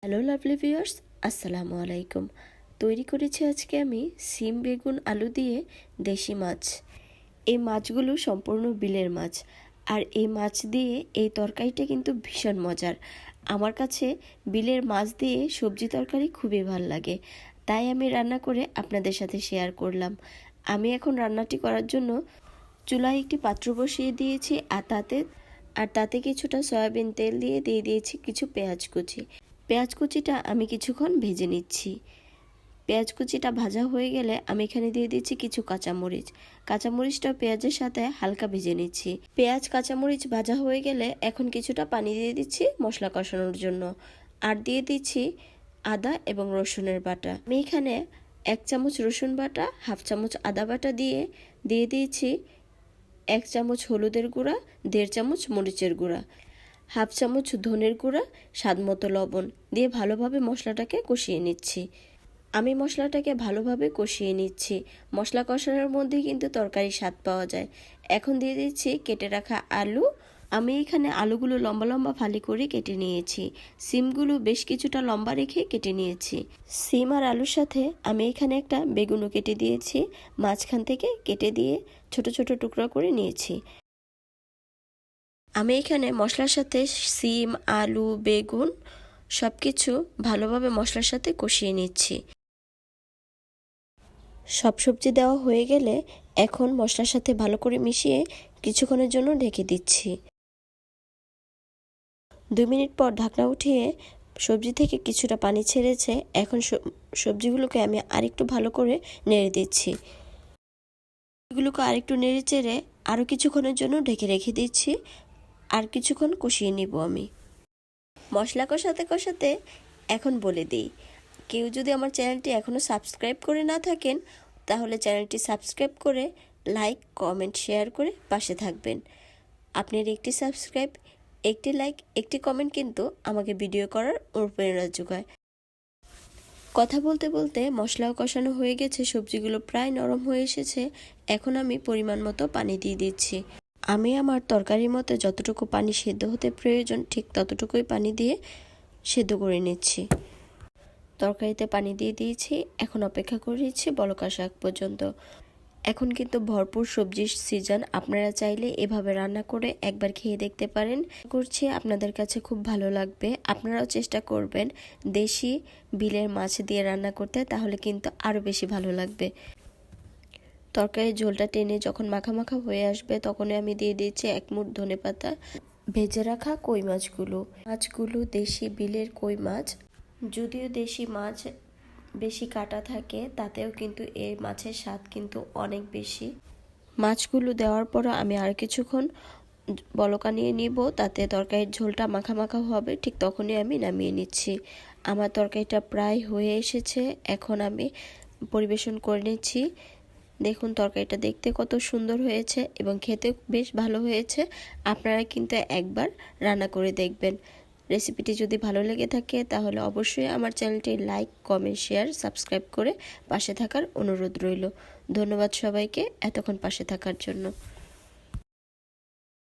Hello lovely viewers, আসসালামু আলাইকুম। তৈরি করেছি আজকে আমি সিম বেগুন আলু দিয়ে দেশি মাছ। এই মাছগুলো সম্পূর্ণ বিলের মাছ, আর এই মাছ দিয়ে এই তরকারিটা কিন্তু ভীষণ মজার। আমার কাছে বিলের মাছ দিয়ে সবজি তরকারি খুবই ভালো লাগে, তাই আমি রান্না করে আপনাদের সাথে শেয়ার করলাম। আমি এখন রান্নাটি করার জন্য চুলায় একটি পাত্র বসিয়ে দিয়েছি, আর তাতে কিছুটা সয়াবিন তেল দিয়ে দিয়েছি কিছু পেঁয়াজ কুচি। পেঁয়াজ কুচিটা আমি কিছুক্ষণ ভেজে নিচ্ছি। পেঁয়াজ কুচিটা ভাজা হয়ে গেলে আমি এখানে দিয়ে দিচ্ছি কিছু কাঁচামরিচ। কাঁচামরিচটা পেঁয়াজের সাথে হালকা ভেজে নিচ্ছি। পেঁয়াজ কাঁচামরিচ ভাজা হয়ে গেলে এখন কিছুটা পানি দিয়ে দিচ্ছি মশলা কষানোর জন্য, আর দিয়ে দিচ্ছি আদা এবং রসুনের বাটা। আমি এখানে 1 চামচ রসুন বাটা, 1/2 চামচ আদা বাটা দিয়ে দিয়েছি 1 চামচ হলুদের গুঁড়া, 1.5 চামচ মরিচের গুঁড়া, 1/2 চামচ ধনের গুঁড়া, স্বাদ মতো লবণ দিয়ে ভালোভাবে মশলাটাকে কষিয়ে নিচ্ছি। আমি মশলাটাকে ভালোভাবে কষিয়ে নিচ্ছি। মশলা কষানোর মধ্যে কিন্তু তরকারির স্বাদ পাওয়া যায়। এখন দিয়ে দিচ্ছি কেটে রাখা আলু। আমি এখানে আলুগুলো লম্বা লম্বা ফালি করে কেটে নিয়েছি। সিমগুলো বেশ কিছুটা লম্বা রেখে কেটে নিয়েছি। সিম আর আলুর সাথে আমি এখানে একটা বেগুনও কেটে দিয়েছি, মাঝখান থেকে কেটে দিয়ে ছোট ছোট টুকরা করে নিয়েছি। আমি এখানে মশলার সাথে সিম, আলু, বেগুন সব কিছু ভালোভাবে মশলার সাথে কষিয়ে নিচ্ছি। সব সবজি দেওয়া হয়ে গেলে এখন মশলার সাথে ভালো করে মিশিয়ে কিছুক্ষণের জন্য ঢেকে দিচ্ছি। 2 মিনিট পর ঢাকনা উঠিয়ে সবজি থেকে কিছুটা পানি ছেড়েছে। এখন সবজিগুলোকে আমি আরেকটু ভালো করে নেড়ে দিচ্ছি। এগুলোকে আরেকটু নেড়ে চেড়ে আরও কিছুক্ষণের জন্য ঢেকে রেখে দিচ্ছি, আর কিছুক্ষণ কষিয়ে নিব আমি। মশলা কষাতে কষাতে এখন বলে দিই, কেউ যদি আমার চ্যানেলটি এখনও সাবস্ক্রাইব করে না থাকেন তাহলে চ্যানেলটি সাবস্ক্রাইব করে লাইক, কমেন্ট, শেয়ার করে পাশে থাকবেন। আপনার একটি সাবস্ক্রাইব, একটি লাইক, একটি কমেন্ট কিন্তু আমাকে ভিডিও করার অনুপ্রেরণা যোগায়। কথা বলতে বলতে মশলাও কষানো হয়ে গেছে, সবজিগুলো প্রায় নরম হয়ে এসেছে। এখন আমি পরিমাণ মতো পানি দিয়ে দিচ্ছি। আমি আমার তরকারির মতো যতটুকু পানি সেদ্ধ হতে প্রয়োজন ঠিক ততটুকুই পানি দিয়ে সেদ্ধ করে নিচ্ছি। তরকারিতে পানি দিয়ে দিয়েছি, এখন অপেক্ষা করে নিচ্ছি বলক আসা আগ পর্যন্ত। এখন কিন্তু ভরপুর সবজির সিজন, আপনারা চাইলে এভাবে রান্না করে একবার খেয়ে দেখতে পারেন। করছি আপনাদের কাছে খুব ভালো লাগবে। আপনারাও চেষ্টা করবেন দেশি বিলের মাছ দিয়ে রান্না করতে, তাহলে কিন্তু আরও বেশি ভালো লাগবে। তরকারির ঝোলটা টেনে যখন মাখা মাখা হয়ে আসবে তখনই আমি দিয়ে দিচ্ছি 1 মুঠ ধনেপাতা। ভেজে রাখা কই মাছগুলো দেশি বিলের কই মাছ। যদিও দেশি মাছ বেশি কাটা থাকে, তাতেও কিন্তু এই মাছের স্বাদ কিন্তু অনেক বেশি। মাছগুলো দেওয়ার পর আমি আর কিছুক্ষণ বলকা নিয়ে নিব, তাতে তরকারির ঝোলটা মাখা মাখা হবে। ঠিক তখনই আমি নামিয়ে নিচ্ছি। আমার তরকারিটা প্রায় হয়ে এসেছে, এখন আমি পরিবেশন করে নিচ্ছি। দেখুন তরকারিটা দেখতে কত সুন্দর হয়েছে এবং খেতে বেশ ভালো হয়েছে। আপনারা কিন্তু একবার রান্না করে দেখবেন। রেসিপিটি যদি ভালো লেগে থাকে তাহলে অবশ্যই আমার চ্যানেলটি লাইক, কমেন্ট, শেয়ার, সাবস্ক্রাইব করে পাশে থাকার অনুরোধ রইল। ধন্যবাদ সবাইকে এতক্ষণ পাশে থাকার জন্য।